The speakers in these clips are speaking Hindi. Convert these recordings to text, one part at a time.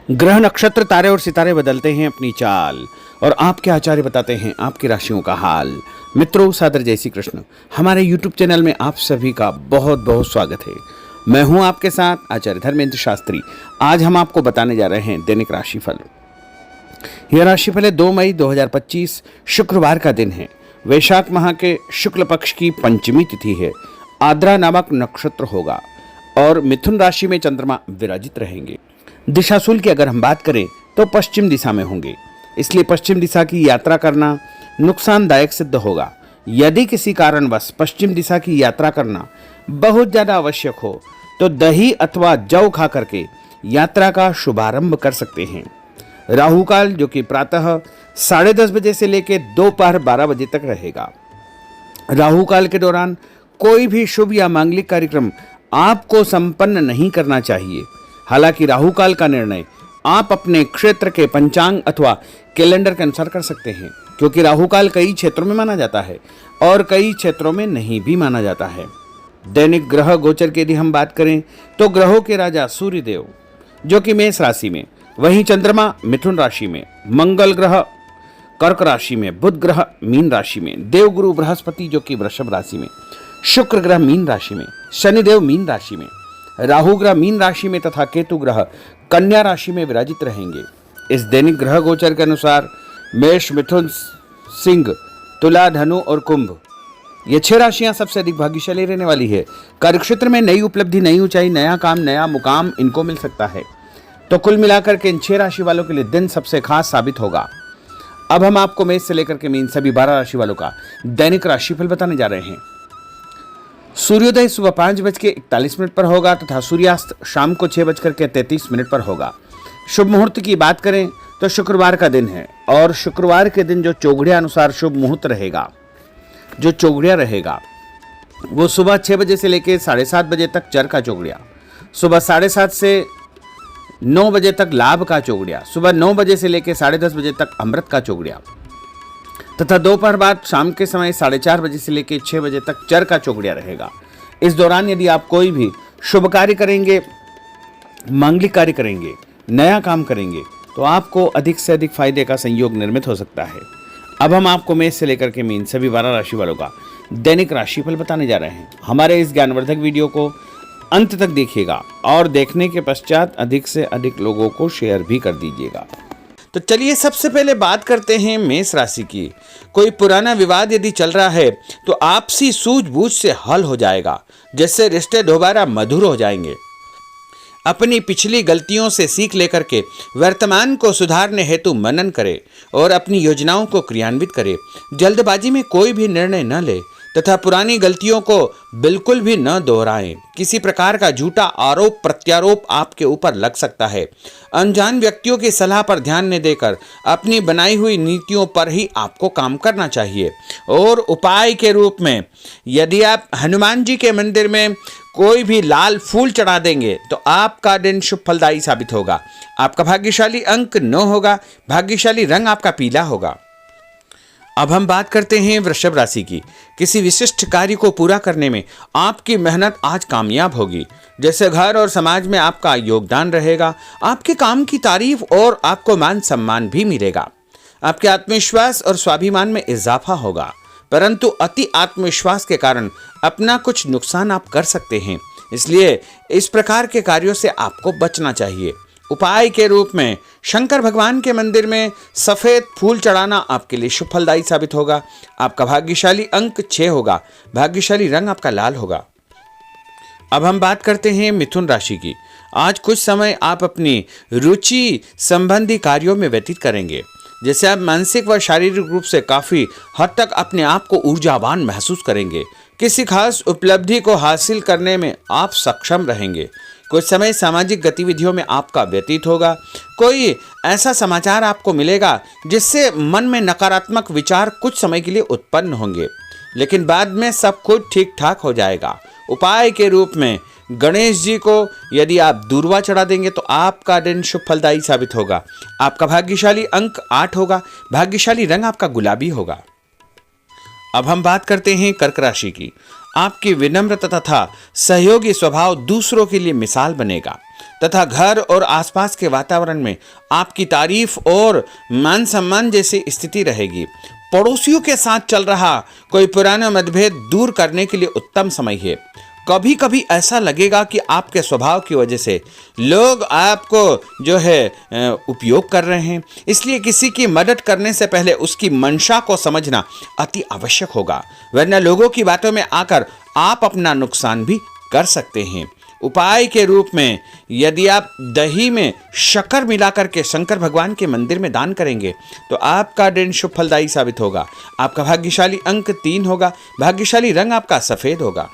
ग्रह नक्षत्र तारे और सितारे बदलते हैं अपनी चाल और आपके आचार्य बताते हैं आपकी राशियों का हाल। मित्रों, सादर जय श्री कृष्ण। हमारे YouTube चैनल में आप सभी का बहुत बहुत स्वागत है। मैं हूं आपके साथ आचार्य धर्मेंद्र शास्त्री। आज हम आपको बताने जा रहे हैं दैनिक राशिफल। यह राशिफल है 2 मई 2025 शुक्रवार का दिन है। वैशाख माह के शुक्ल पक्ष की पंचमी तिथि है। आद्रा नामक नक्षत्र होगा और मिथुन राशि में चंद्रमा विराजित रहेंगे। दिशाशूल की अगर हम बात करें तो पश्चिम दिशा में होंगे, इसलिए पश्चिम दिशा की यात्रा करना नुकसानदायक सिद्ध होगा। यदि किसी कारणवश पश्चिम दिशा की यात्रा करना बहुत ज्यादा आवश्यक हो तो दही अथवा जौ खा करके यात्रा का शुभारंभ कर सकते हैं। राहु काल जो कि प्रातः 10:30 बजे से लेकर दोपहर 12 बजे तक रहेगा। राहु काल के दौरान कोई भी शुभ या मांगलिक कार्यक्रम आपको संपन्न नहीं करना चाहिए। हालांकि राहु काल का निर्णय आप अपने क्षेत्र के पंचांग अथवा कैलेंडर के अनुसार कर सकते हैं, क्योंकि राहु काल कई क्षेत्रों में माना जाता है और कई क्षेत्रों में नहीं भी माना जाता है। दैनिक ग्रह गोचर की यदि हम बात करें तो ग्रहों के राजा सूर्य देव जो कि मेष राशि में, वहीं चंद्रमा मिथुन राशि में, मंगल ग्रह कर्क राशि में, बुध ग्रह मीन राशि में, देवगुरु बृहस्पति जो कि वृषभ राशि में, शुक्र ग्रह मीन राशि में, शनिदेव मीन राशि में, राहु ग्रह मीन राशि में तथा केतु ग्रह कन्या राशि में विराजित रहेंगे। इस दैनिक ग्रह गोचर के अनुसार मेष, मिथुन, सिंह, तुला, धनु और कुंभ ये 6 राशियां सबसे अधिक भाग्यशाली रहने वाली है। कार्यक्षेत्र में नई उपलब्धि, नई ऊंचाई, नया काम, नया मुकाम इनको मिल सकता है। तो कुल मिलाकर के इन 6 राशि वालों के लिए दिन सबसे खास साबित होगा। अब हम आपको मेष से लेकर के मीन सभी 12 राशि वालों का दैनिक राशिफल बताने जा रहे हैं। सूर्योदय सुबह 5:41 पर होगा तथा सूर्यास्त शाम को 6:33 पर होगा। शुभ मुहूर्त की बात करें तो शुक्रवार का दिन है और शुक्रवार के दिन जो चौघड़िया अनुसार शुभ मुहूर्त रहेगा, जो चौघड़िया रहेगा वो सुबह 6 बजे से लेकर 7:30 बजे तक चर का चौघड़िया, सुबह 7:30 से 9 बजे तक लाभ का चौघड़िया, सुबह 9 बजे से लेकर 10:30 बजे तक अमृत का चौघड़िया तथा दोपहर बाद शाम के समय 4:30 बजे से लेकर 6 बजे तक चर का चौघड़िया रहेगा। इस दौरान यदि आप कोई भी शुभ कार्य करेंगे, मांगलिक कार्य करेंगे, नया काम करेंगे तो आपको अधिक से अधिक फायदे का संयोग निर्मित हो सकता है। अब हम आपको मेष से लेकर के मीन सभी 12 राशि वालों का दैनिक राशिफल बताने जा रहे हैं। हमारे इस ज्ञानवर्धक वीडियो को अंत तक देखिएगा और देखने के पश्चात अधिक से अधिक लोगों को शेयर भी कर दीजिएगा। तो चलिए सबसे पहले बात करते हैं मेष राशि की। कोई पुराना विवाद यदि चल रहा है तो आपसी सूझबूझ से हल हो जाएगा, जिससे रिश्ते दोबारा मधुर हो जाएंगे। अपनी पिछली गलतियों से सीख लेकर के वर्तमान को सुधारने हेतु मनन करें और अपनी योजनाओं को क्रियान्वित करें। जल्दबाजी में कोई भी निर्णय न ले तथा पुरानी गलतियों को बिल्कुल भी न दोहराएं। किसी प्रकार का झूठा आरोप प्रत्यारोप आपके ऊपर लग सकता है। अनजान व्यक्तियों की सलाह पर ध्यान न देकर अपनी बनाई हुई नीतियों पर ही आपको काम करना चाहिए। और उपाय के रूप में यदि आप हनुमान जी के मंदिर में कोई भी लाल फूल चढ़ा देंगे तो आपका दिन शुभ फलदायी साबित होगा। आपका भाग्यशाली अंक 9 होगा। भाग्यशाली रंग आपका पीला होगा। अब हम बात करते हैं वृषभ राशि की। किसी विशिष्ट कार्य को पूरा करने में आपकी मेहनत आज कामयाब होगी। जैसे घर और समाज में आपका योगदान रहेगा, आपके काम की तारीफ और आपको मान सम्मान भी मिलेगा। आपके आत्मविश्वास और स्वाभिमान में इजाफा होगा, परंतु अति आत्मविश्वास के कारण अपना कुछ नुकसान आप कर सकते हैं, इसलिए इस प्रकार के कार्यों से आपको बचना चाहिए। उपाय के रूप में शंकर भगवान के मंदिर में सफेद फूल चढ़ाना आपके लिए शुभ फलदायी साबित होगा। आपका भाग्यशाली अंक 6 होगा। भाग्यशाली रंग आपका लाल होगा। अब हम बात करते हैं मिथुन राशि की। आज कुछ समय आप अपनी रुचि संबंधी कार्यों में व्यतीत करेंगे, जैसे आप मानसिक व शारीरिक रूप से काफी हद तक अपने आप को ऊर्जावान महसूस करेंगे। किसी खास उपलब्धि को हासिल करने में आप सक्षम रहेंगे। कुछ समय सामाजिक गतिविधियों में आपका व्यतीत होगा। कोई ऐसा समाचार आपको मिलेगा जिससे मन में नकारात्मक विचार कुछ समय के लिए उत्पन्न होंगे, लेकिन बाद में सब कुछ ठीक ठाक हो जाएगा। उपाय के रूप में गणेश जी को यदि आप दूर्वा चढ़ा देंगे तो आपका दिन शुभ फलदायी साबित होगा। आपका भाग्यशाली अंक 8 होगा। भाग्यशाली रंग आपका गुलाबी होगा। अब हम बात करते हैं कर्क राशि की। आपकी विनम्रता तथा सहयोगी स्वभाव दूसरों के लिए मिसाल बनेगा तथा घर और आसपास के वातावरण में आपकी तारीफ और मान सम्मान जैसी स्थिति रहेगी। पड़ोसियों के साथ चल रहा कोई पुराना मतभेद दूर करने के लिए उत्तम समय है। कभी कभी ऐसा लगेगा कि आपके स्वभाव की वजह से लोग आपको उपयोग कर रहे हैं, इसलिए किसी की मदद करने से पहले उसकी मंशा को समझना अति आवश्यक होगा, वरना लोगों की बातों में आकर आप अपना नुकसान भी कर सकते हैं। उपाय के रूप में यदि आप दही में शक्कर मिलाकर के शंकर भगवान के मंदिर में दान करेंगे तो आपका दिन शुभ फलदायी साबित होगा। आपका भाग्यशाली अंक 3 होगा। भाग्यशाली रंग आपका सफेद होगा।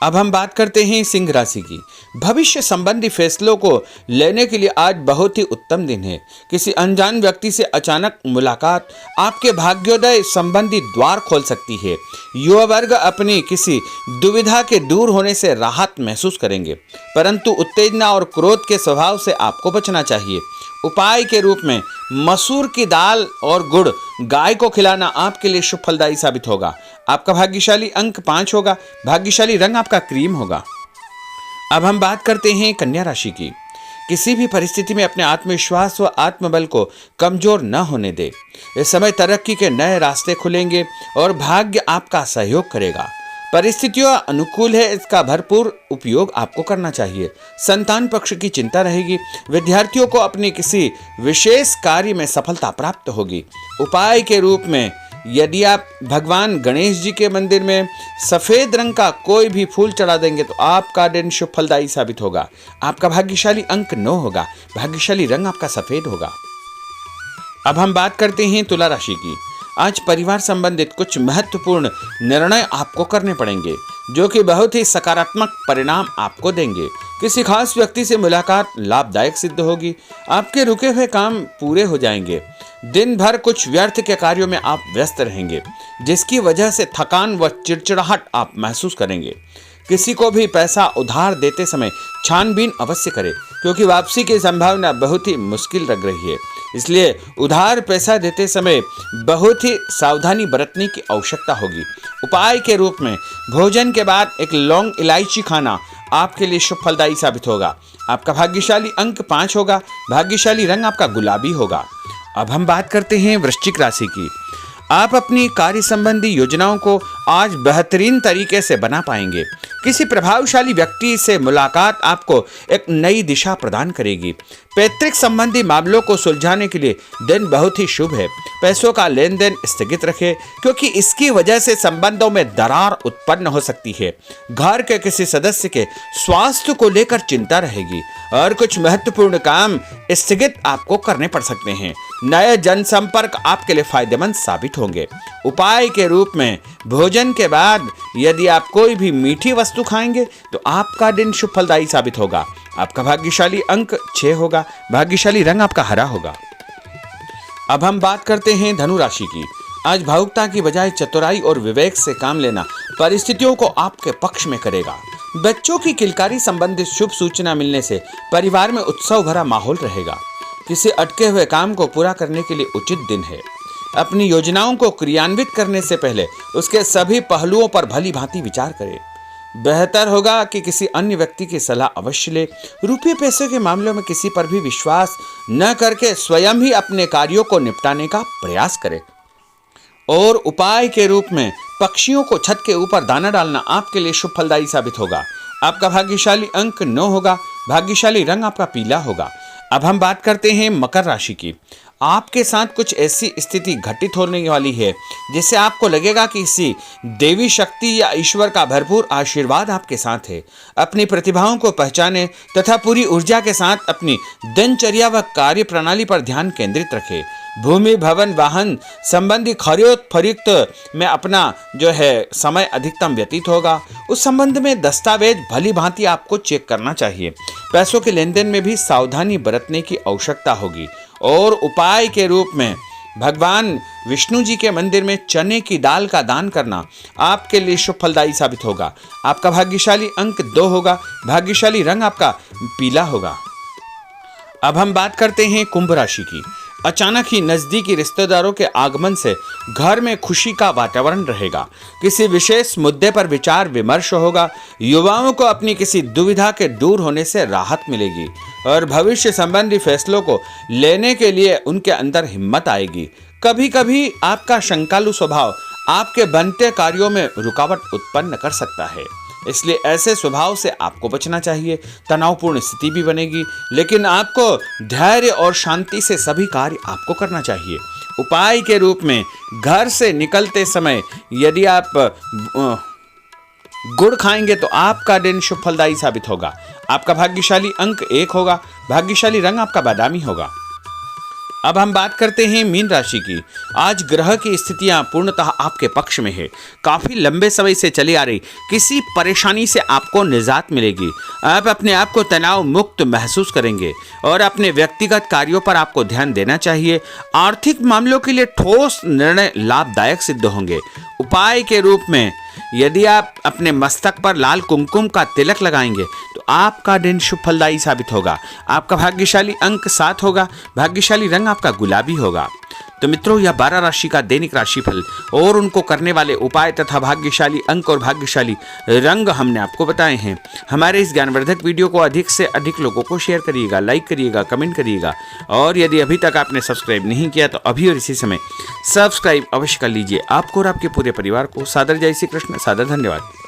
अब हम बात करते हैं सिंह राशि की। भविष्य संबंधी फैसलों को लेने के लिए आज बहुत ही उत्तम दिन है। किसी अनजान व्यक्ति से अचानक मुलाकात आपके भाग्योदय संबंधी द्वार खोल सकती है। युवा वर्ग अपनी किसी दुविधा के दूर होने से राहत महसूस करेंगे, परंतु उत्तेजना और क्रोध के स्वभाव से आपको बचना चाहिए। उपाय के रूप में मसूर की दाल और गुड़ गाय को खिलाना आपके लिए शुभ फलदायी साबित होगा। आपका भाग्यशाली अंक 5 होगा। भाग्यशाली रंग आपका क्रीम होगा। अब हम बात करते हैं कन्या राशि की। किसी भी परिस्थिति में अपने आत्मविश्वास व आत्मबल को कमजोर न होने दे। इस समय तरक्की के नए रास्ते खुलेंगे और भाग्य आपका सहयोग करेगा। परिस्थितियां अनुकूल है, इसका भरपूर उपयोग आपको करना चाहिए। संतान पक्ष की चिंता रहेगी। विद्यार्थियों को अपनी किसी विशेष कार्य में सफलता प्राप्त होगी। उपाय के रूप में यदि आप भगवान गणेश जी के मंदिर में सफेद रंग का कोई भी फूल चढ़ा देंगे तो आपका दिन शुभ फलदायी साबित होगा। आपका भाग्यशाली अंक 9 होगा। भाग्यशाली रंग आपका सफेद होगा। अब हम बात करते हैं तुला राशि की। आज परिवार संबंधित कुछ महत्वपूर्ण निर्णय आपको करने पड़ेंगे जो कि बहुत ही सकारात्मक परिणाम आपको देंगे। किसी खास व्यक्ति से मुलाकात लाभदायक सिद्ध होगी। आपके रुके हुए काम पूरे हो जाएंगे। दिन भर कुछ व्यर्थ के कार्यों में आप व्यस्त रहेंगे, जिसकी वजह से थकान व चिड़चिड़ाहट आप महसूस करेंगे। किसी को भी पैसा उधार देते समय छानबीन अवश्य करें, क्योंकि वापसी की संभावना बहुत ही मुश्किल लग रही है। इसलिए उधार पैसा देते समय बहुत ही सावधानी बरतने की आवश्यकता होगी। उपाय के रूप में भोजन के बाद एक लौंग इलायची खाना आपके लिए शुभ फलदायी साबित होगा। आपका भाग्यशाली अंक 5 होगा। भाग्यशाली रंग आपका गुलाबी होगा। अब हम बात करते हैं वृश्चिक राशि की। आप अपनी कार्य संबंधी योजनाओं को आज बेहतरीन तरीके से बना पाएंगे। किसी प्रभावशाली व्यक्ति से मुलाकात आपको एक नई दिशा प्रदान करेगी। पैतृक संबंधी मामलों को सुलझाने के लिए दिन बहुत ही शुभ है। पैसों का लेन देन स्थगित रखें, क्योंकि इसकी वजह से संबंधों में दरार उत्पन्न हो सकती है। घर के किसी सदस्य के स्वास्थ्य को लेकर चिंता रहेगी और कुछ महत्वपूर्ण काम स्थगित आपको करने पड़ सकते हैं। नए जनसंपर्क आपके लिए फायदेमंद साबित होंगे। उपाय के रूप में भोजन के बाद यदि आप कोई भी मीठी वस्तु खाएंगे तो आपका दिन शुभ फलदायी साबित होगा। आपका भाग्यशाली अंक 6 होगा। भाग्यशाली रंग आपका हरा होगा। अब हम बात करते हैं धनु राशि की। आज भावुकता की बजाय चतुराई और विवेक से काम लेना परिस्थितियों को आपके पक्ष में करेगा। बच्चों की किलकारी संबंधित शुभ सूचना मिलने से परिवार में उत्सव भरा माहौल रहेगा। किसी अटके हुए काम को पूरा करने के लिए उचित दिन है। अपनी योजनाओं को क्रियान्वित करने से पहले उसके सभी पहलुओं पर भली भांति विचार करें। बेहतर होगा कि किसी अन्य व्यक्ति की सलाह अवश्य ले। रुपये पैसे के मामलों में किसी पर भी विश्वास न करके स्वयं ही अपने कार्यों को निपटाने का प्रयास करें। और उपाय के रूप में पक्षियों को छत के ऊपर दाना डालना आपके लिए शुभ फलदायी साबित होगा। आपका भाग्यशाली अंक 9 होगा। भाग्यशाली रंग आपका पीला होगा। अब हम बात करते हैं मकर राशि की। आपके साथ कुछ ऐसी स्थिति घटित होने वाली है जिससे आपको लगेगा कि किसी देवी शक्ति या ईश्वर का भरपूर आशीर्वाद आपके साथ है। अपनी प्रतिभाओं को पहचानें तथा पूरी ऊर्जा के साथ अपनी दिनचर्या व कार्य प्रणाली पर ध्यान केंद्रित रखें। भूमि भवन वाहन संबंधी खरीद फरोख्त में अपना समय अधिकतम व्यतीत होगा। उस संबंध में दस्तावेज भली भांति आपको चेक करना चाहिए। पैसों के लेन देन में भी सावधानी बरतने की आवश्यकता होगी। और उपाय के रूप में भगवान विष्णु जी के मंदिर में चने की दाल का दान करना आपके लिए शुभ फलदायी साबित होगा। आपका भाग्यशाली अंक 2 होगा। भाग्यशाली रंग आपका पीला होगा। अब हम बात करते हैं कुंभ राशि की। अचानक ही नजदीकी रिश्तेदारों के आगमन से घर में खुशी का वातावरण रहेगा। किसी विशेष मुद्दे पर विचार विमर्श होगा। युवाओं को अपनी किसी दुविधा के दूर होने से राहत मिलेगी और भविष्य संबंधी फैसलों को लेने के लिए उनके अंदर हिम्मत आएगी। कभी कभी आपका शंकालु स्वभाव आपके बनते कार्यों में रुकावट उत्पन्न कर सकता है, इसलिए ऐसे स्वभाव से आपको बचना चाहिए। तनावपूर्ण स्थिति भी बनेगी, लेकिन आपको धैर्य और शांति से सभी कार्य आपको करना चाहिए। उपाय के रूप में घर से निकलते समय यदि आप गुड़ खाएंगे तो आपका दिन शुभ फलदायी साबित होगा। आपका भाग्यशाली अंक 1 होगा। भाग्यशाली रंग आपका बादामी होगा। अब हम बात करते हैं मीन राशि की। आज ग्रह की स्थितियां पूर्णतः आपके पक्ष में है। काफी लंबे समय से चली आ रही किसी परेशानी से आपको निजात मिलेगी। आप अपने आप को तनाव मुक्त महसूस करेंगे और अपने व्यक्तिगत कार्यों पर आपको ध्यान देना चाहिए। आर्थिक मामलों के लिए ठोस निर्णय लाभदायक सिद्ध होंगे। उपाय के रूप में यदि आप अपने मस्तक पर लाल कुमकुम का तिलक लगाएंगे तो आपका दिन शुभ फलदायी साबित होगा। आपका भाग्यशाली अंक 7 होगा। भाग्यशाली रंग आपका गुलाबी होगा। तो मित्रों, यह 12 राशि का दैनिक राशिफल और उनको करने वाले उपाय तथा भाग्यशाली अंक और भाग्यशाली रंग हमने आपको बताए हैं। हमारे इस ज्ञानवर्धक वीडियो को अधिक से अधिक लोगों को शेयर करिएगा, लाइक करिएगा, कमेंट करिएगा और यदि अभी तक आपने सब्सक्राइब नहीं किया तो अभी और इसी समय सब्सक्राइब अवश्य कर लीजिए। आपको और आपके पूरे परिवार को सादर जय श्री कृष्ण, सादर धन्यवाद।